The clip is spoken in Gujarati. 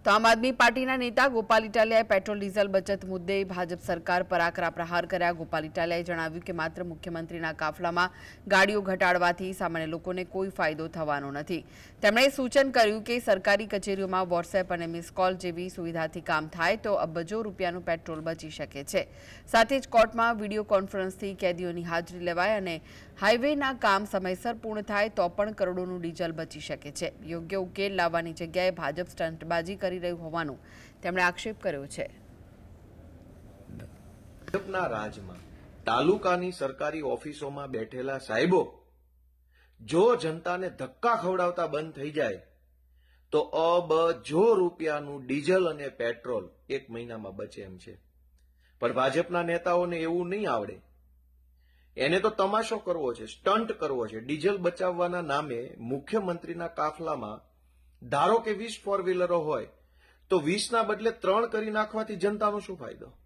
તો આમ આદમી પાર્ટીના નેતા ગોપાલ ઇટાલિયાએ પેટ્રોલ ડીઝલ બચત મુદ્દે ભાજપ સરકાર પર આકરા પ્રહાર કર્યા। ગોપાલ ઇટાલિયાએ જણાવ્યું કે માત્ર મુખ્યમંત્રીના કાફલામાં ગાડીઓ ઘટાડવાથી સામાન્ય લોકોને કોઈ ફાયદો થવાનો નથી। તેમણે સૂચન કર્યું કે સરકારી કચેરીઓમાં વોટ્સએપ અને મિસ કોલ જેવી સુવિધાથી કામ થાય તો અબજો રૂપિયાનું પેટ્રોલ બચી શકે છે। સાથે જ કોર્ટમાં વિડીયો કોન્ફરન્સથી કેદીઓની હાજરી લેવાય અને હાઈવેના કામ સમયસર પૂર્ણ થાય તો પણ કરોડોનું ડીઝલ બચી શકે છે। યોગ્ય ઉકેલ લાવવાની જગ્યાએ ભાજપ સ્ટંટબાજી કરી રહ્યું હોવાનું તેમણે આક્ષેપ કર્યો છે। ભાજપના રાજમાં તાલુકાની સરકારી ઓફિસોમાં બેઠેલા સાહેબો જો જનતાને ધક્કા ખવડાવતા બંધ થઈ જાય તો અબજો રૂપિયાનું ડીઝલ અને પેટ્રોલ એક મહિનામાં બચે એમ છે। પણ ભાજપના નેતાઓને એવું નહીં આવડે। એને તો તમાશો કરવો છે, સ્ટન્ટ કરવો છે। ડીઝલ બચાવવાના નામે મુખ્યમંત્રીના કાફલામાં ધારો કે 20 ફોર વ્હીલરો હોય તો 20ના બદલે 3 કરી નાખવાથી જનતાનો શું ફાયદો?